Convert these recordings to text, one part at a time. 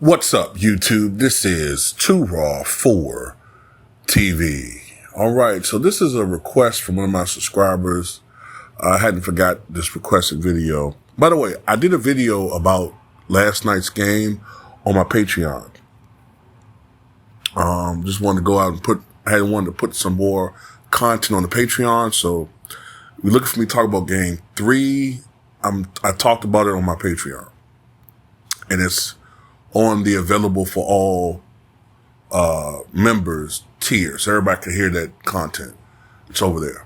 What's up, YouTube? This is Too Raw for TV. All right, so this is a request from one of my subscribers. I hadn't forgot this requested video. By the way, I did a video about last night's game on my Patreon. Just wanted to go out and I wanted to put some more content on the Patreon. So if you're looking for me to talk about game 3, I talked about it on my Patreon. And it's on the available for all members tier, so everybody can hear that content. It's over there.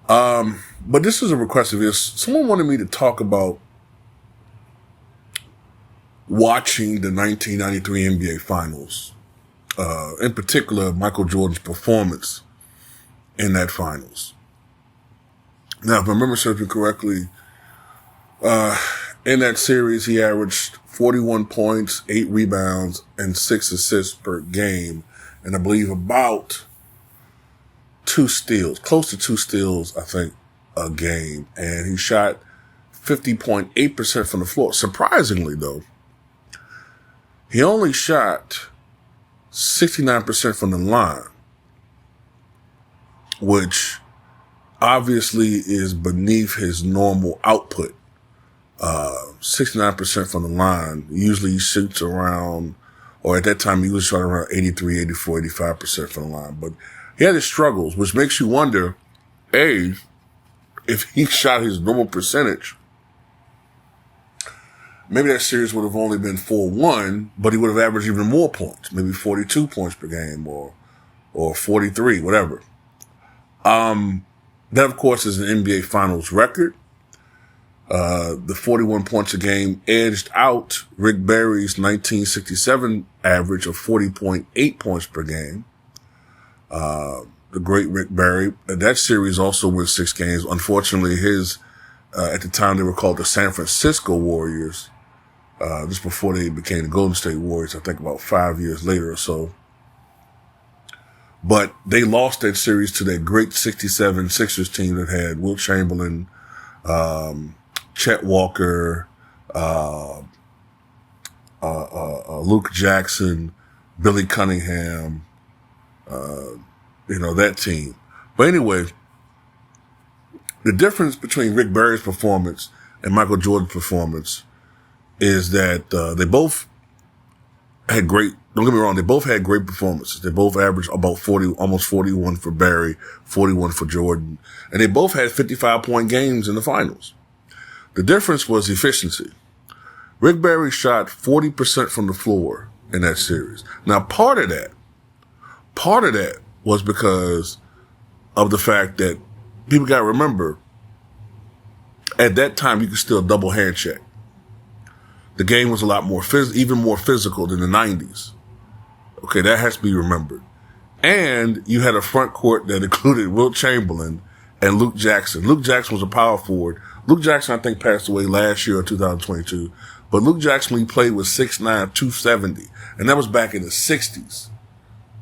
But this is a request of this. Someone wanted me to talk about watching the 1993 NBA Finals, in particular Michael Jordan's performance in that Finals. Now, if I remember something correctly, in that series, he averaged 41 points, 8 rebounds, and 6 assists per game. And I believe about 2 steals, close to 2 steals, I think, a game. And he shot 50.8% from the floor. Surprisingly, though, he only shot 69% from the line, which obviously is beneath his normal output. 69% from the line. Usually he shoots around, or at that time he was shooting around 83, 84, 85% from the line. But he had his struggles, which makes you wonder, A, if he shot his normal percentage, maybe that series would have only been 4-1, but he would have averaged even more points, maybe 42 points per game or 43, whatever. That, of course, is an NBA Finals record. The 41 points a game edged out Rick Barry's 1967 average of 40.8 points per game. The great Rick Barry. That series also went 6 games. Unfortunately, at the time they were called the San Francisco Warriors, just before they became the Golden State Warriors, I think about 5 years later or so. But they lost that series to that great 67 Sixers team that had Wilt Chamberlain, Chet Walker, Luke Jackson, Billy Cunningham, that team. But anyway, the difference between Rick Barry's performance and Michael Jordan's performance is that they both had don't get me wrong, they both had great performances. They both averaged about 40, almost 41 for Barry, 41 for Jordan. And they both had 55-point games in the finals. The difference was efficiency. Rick Barry shot 40% from the floor in that series. Now, part of that was because of the fact that people got to remember, at that time, you could still double hand check. The game was a lot more even more physical than the 90s. Okay, that has to be remembered. And you had a front court that included Wilt Chamberlain and Luke Jackson. Luke Jackson was a power forward. Luke Jackson, I think, passed away last year in 2022. But Luke Jackson, he played with 6'9", 270. And that was back in the 60s,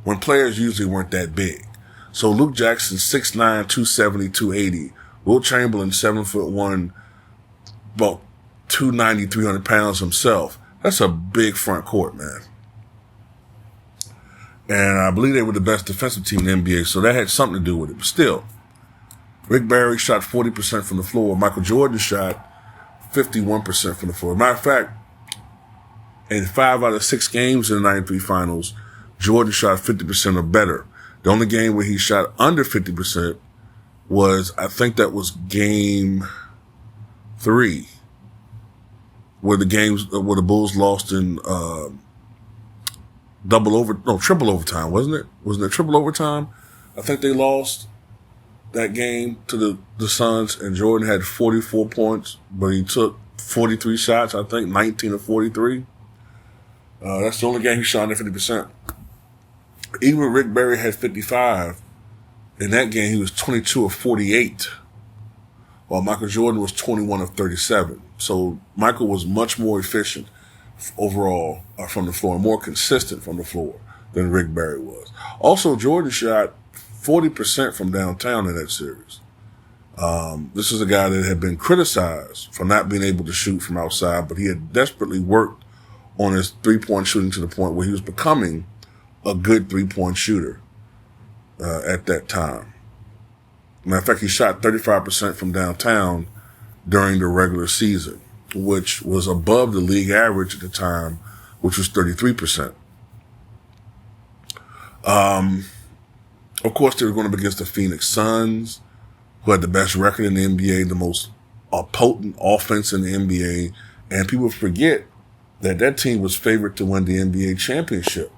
when players usually weren't that big. So Luke Jackson, 6'9", 270, 280. Wilt Chamberlain, 7'1", about 290, 300 pounds himself. That's a big front court, man. And I believe they were the best defensive team in the NBA, so that had something to do with it. But still, Rick Barry shot 40% from the floor. Michael Jordan shot 51% from the floor. Matter of fact, in 5 out of 6 games in the 93 Finals, Jordan shot 50% or better. The only game where he shot under 50% was, I think that was game 3, where the Bulls lost in triple overtime, wasn't it? Wasn't it triple overtime? I think they lost that game to the Suns, and Jordan had 44 points, but he took 43 shots, I think, 19 of 43. That's the only game he shot under 50%. Even when Rick Barry had 55, in that game he was 22 of 48, while Michael Jordan was 21 of 37. So Michael was much more efficient overall from the floor, and more consistent from the floor than Rick Barry was. Also, Jordan shot 40% from downtown in that series. This is a guy that had been criticized for not being able to shoot from outside, but he had desperately worked on his three-point shooting to the point where he was becoming a good three-point shooter at that time. Matter of fact, he shot 35% from downtown during the regular season, which was above the league average at the time, which was 33%. Of course, they were going up against the Phoenix Suns, who had the best record in the NBA, the most potent offense in the NBA. And people forget that that team was favored to win the NBA championship,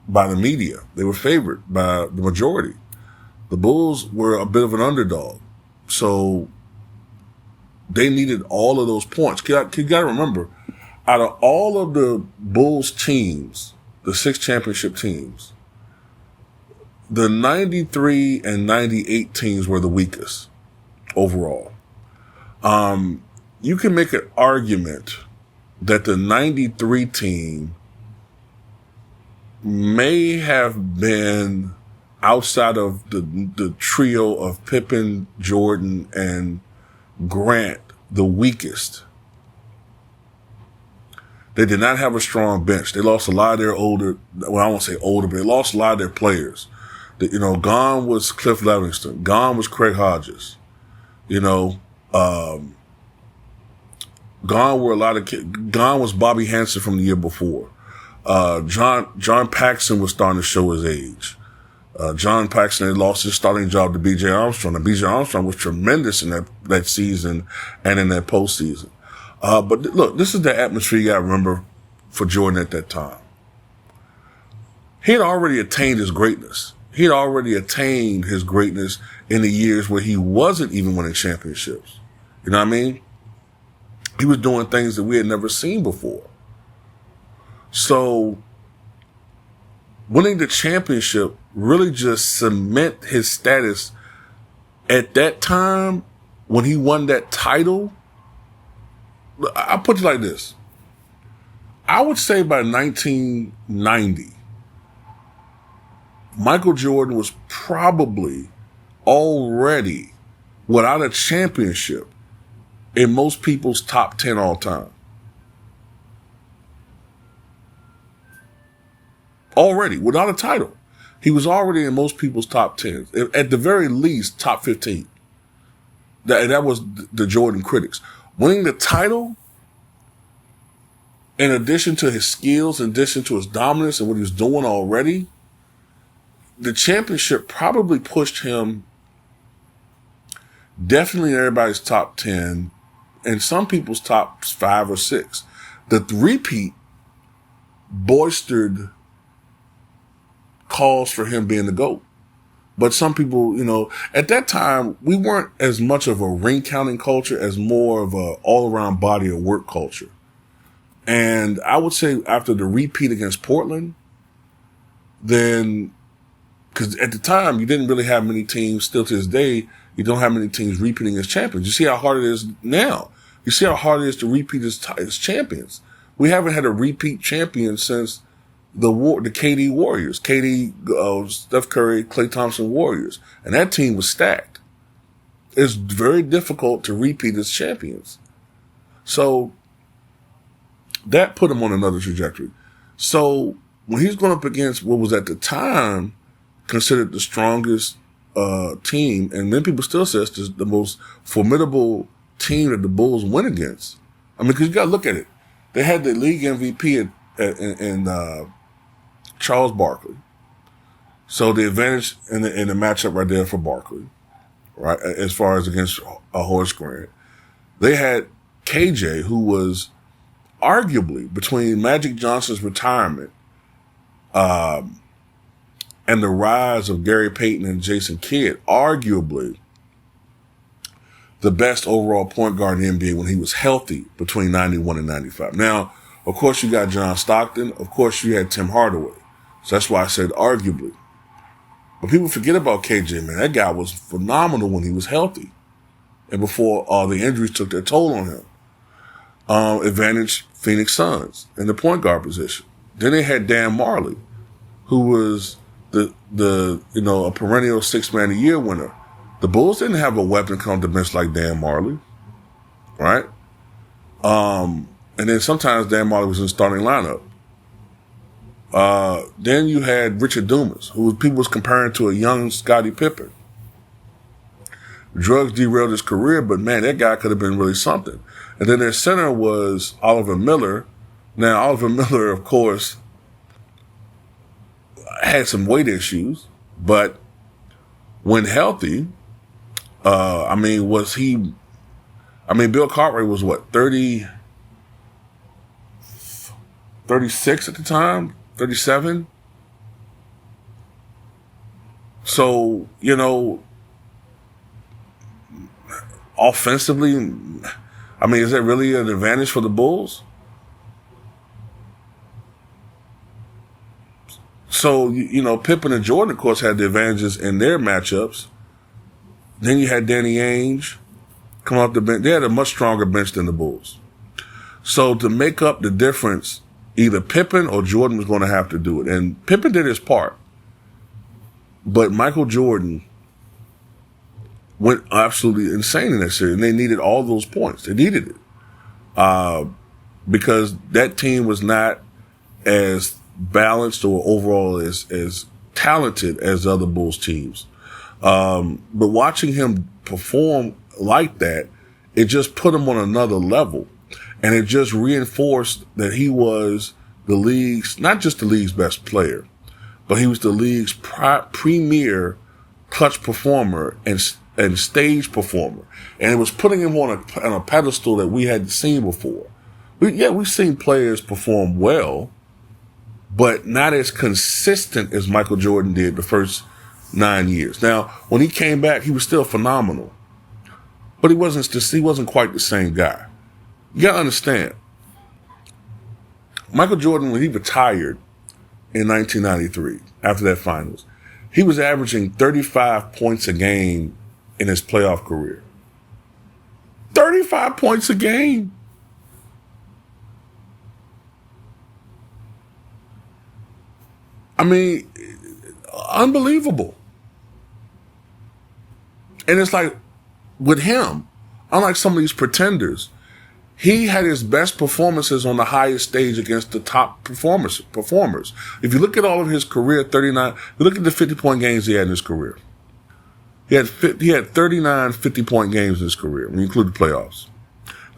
by the media. They were favored by the majority. The Bulls were a bit of an underdog. So they needed all of those points. You got to remember, out of all of the Bulls teams, the 6 championship teams, the 93 and 98 teams were the weakest overall. You can make an argument that the 93 team may have been, outside of the trio of Pippen, Jordan, and Grant, the weakest. They did not have a strong bench. They lost a lot of their older, well, I won't say older, but they lost a lot of their players. Gone was Cliff Levingston. Gone was Craig Hodges. Gone were a lot of kids. Gone was Bobby Hansen from the year before. John Paxson was starting to show his age. John Paxson had lost his starting job to B.J. Armstrong, and B.J. Armstrong was tremendous in that season and in that postseason. But look, this is the atmosphere you got to remember for Jordan at that time. He had already attained his greatness. He had already attained his greatness in the years where he wasn't even winning championships. You know what I mean? He was doing things that we had never seen before. So winning the championship really just cement his status at that time when he won that title. I'll put it like this. I would say by 1990, Michael Jordan was probably already, without a championship, in most people's top 10 all time. Already, without a title. He was already in most people's top 10. At the very least, top 15. That was the Jordan critics. Winning the title, in addition to his skills, in addition to his dominance and what he was doing already, the championship probably pushed him definitely in everybody's top 10 and some people's top 5 or 6. The repeat bolstered calls for him being the GOAT. But some people, at that time, we weren't as much of a ring counting culture as more of a all-around body of work culture. And I would say after the repeat against Portland, then, because at the time, you didn't really have many teams, still to this day, you don't have many teams repeating as champions. You see how hard it is now. You see how hard it is to repeat as champions. We haven't had a repeat champion since the KD Warriors, Steph Curry, Klay Thompson Warriors. And that team was stacked. It's very difficult to repeat as champions. So that put him on another trajectory. So when he's going up against what was at the time considered the strongest team, and many people still say it's the most formidable team that the Bulls went against. I mean, because you got to look at it. They had the league MVP in Charles Barkley. So the advantage in the matchup right there for Barkley, right, as far as against Horace Grant. They had KJ, who was arguably, between Magic Johnson's retirement and the rise of Gary Payton and Jason Kidd, arguably the best overall point guard in the NBA when he was healthy between 91 and 95. Now, of course, you got John Stockton. Of course, you had Tim Hardaway. So that's why I said arguably. But people forget about KJ, man. That guy was phenomenal when he was healthy and before all the injuries took their toll on him. Advantage Phoenix Suns in the point guard position. Then they had Dan Marley, who was a perennial 6-man a year winner. The Bulls didn't have a weapon come to bench like Dan Marley, right? And then sometimes Dan Marley was in the starting lineup. Then you had Richard Dumas, who people was comparing to a young Scottie Pippen. Drugs derailed his career, but man, that guy could have been really something. And then their center was Oliver Miller. Now, Oliver Miller, of course, had some weight issues, but when healthy, Bill Cartwright was what, 36 at the time? 37? So, offensively, is that really an advantage for the Bulls? So, Pippen and Jordan, of course, had the advantages in their matchups. Then you had Danny Ainge come off the bench. They had a much stronger bench than the Bulls. So to make up the difference, either Pippen or Jordan was going to have to do it. And Pippen did his part. But Michael Jordan went absolutely insane in that series. And they needed all those points. They needed it. Because that team was not as balanced or overall as talented as other Bulls teams. But watching him perform like that, it just put him on another level. And it just reinforced that he was the league's, not just the league's best player, but he was the league's premier clutch performer and stage performer. And it was putting him on a pedestal that we hadn't seen before. We've seen players perform well, but not as consistent as Michael Jordan did the first 9 years. Now, when he came back, he was still phenomenal, but he wasn't quite the same guy. You gotta understand, Michael Jordan, when he retired in 1993, after that finals, he was averaging 35 points a game in his playoff career. 35 points a game. Unbelievable. And it's like, with him, unlike some of these pretenders, he had his best performances on the highest stage against the top performers. If you look at all of his career, 39, you look at the 50-point games he had in his career. He had 39 50-point games in his career, when you include the playoffs.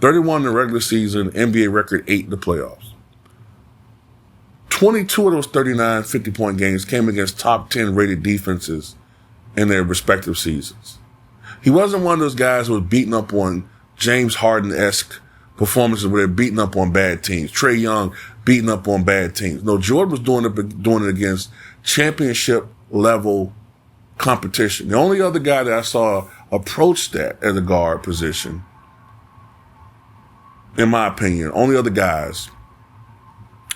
31 in the regular season, NBA record 8 in the playoffs. 22 of those 39 50-point games came against top 10 rated defenses in their respective seasons. He wasn't one of those guys who was beating up on James Harden-esque performances where they're beating up on bad teams. Trae Young beating up on bad teams. No, Jordan was doing it against championship level competition. The only other guy that I saw approach that at the guard position, in my opinion, only other guys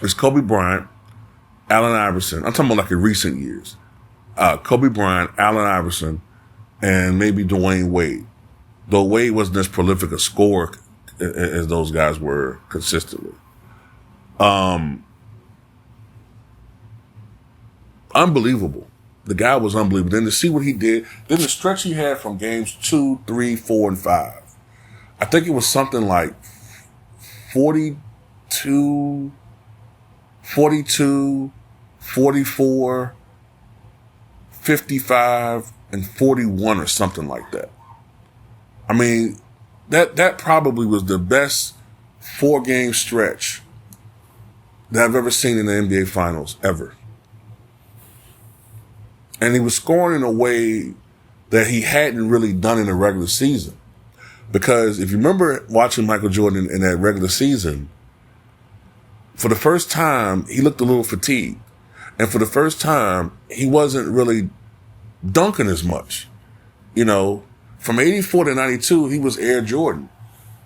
is Kobe Bryant, Allen Iverson. I'm talking about like in recent years. Kobe Bryant, Allen Iverson, and maybe Dwayne Wade. Though Wade wasn't as prolific a scorer as those guys were consistently. Unbelievable. The guy was unbelievable. Then to see what he did, then the stretch he had from games 2, 3, 4, and 5. I think it was something like 42, 44, 55, and 41 or something like that. That probably was the best 4-game stretch that I've ever seen in the NBA Finals, ever. And he was scoring in a way that he hadn't really done in the regular season. Because if you remember watching Michael Jordan in that regular season, for the first time, he looked a little fatigued. And for the first time, he wasn't really dunking as much. From 84 to 92, he was Air Jordan.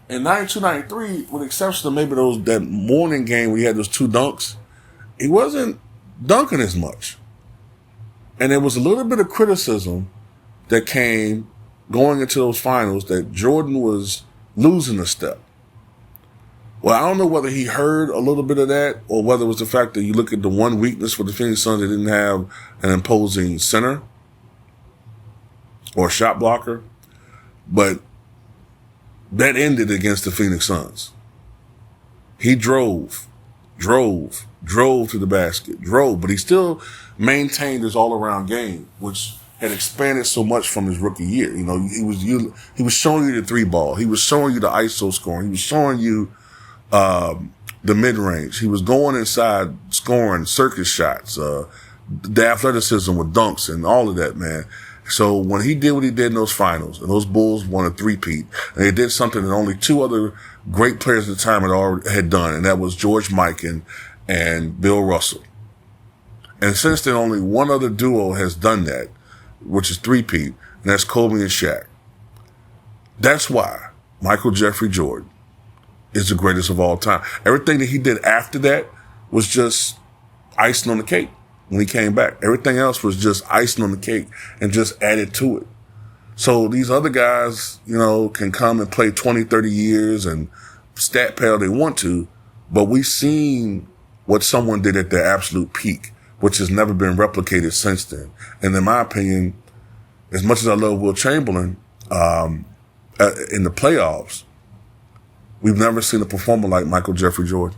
In 92, 93, with the exception of maybe that morning game where he had those 2 dunks, he wasn't dunking as much. And there was a little bit of criticism that came going into those finals that Jordan was losing a step. Well, I don't know whether he heard a little bit of that or whether it was the fact that you look at the one weakness for the Phoenix Suns, they didn't have an imposing center or a shot blocker. But that ended against the Phoenix Suns. He drove to the basket, but he still maintained his all-around game, which had expanded so much from his rookie year. You know, he was showing you the three ball. He was showing you the ISO scoring. He was showing you, the mid-range. He was going inside, scoring circus shots, the athleticism with dunks and all of that, man. So when he did what he did in those finals, and those Bulls won a three-peat, and they did something that only two other great players at the time had done, and that was George Mikan and Bill Russell. And since then, only one other duo has done that, which is three-peat, and that's Kobe and Shaq. That's why Michael Jeffrey Jordan is the greatest of all time. Everything that he did after that was just icing on the cake when he came back. Everything else was just icing on the cake and just added to it. So these other guys, you know, can come and play 20, 30 years and stat pad all they want to, but we've seen what someone did at their absolute peak, which has never been replicated since then. And in my opinion, as much as I love Will Chamberlain, in the playoffs, we've never seen a performer like Michael Jeffrey Jordan.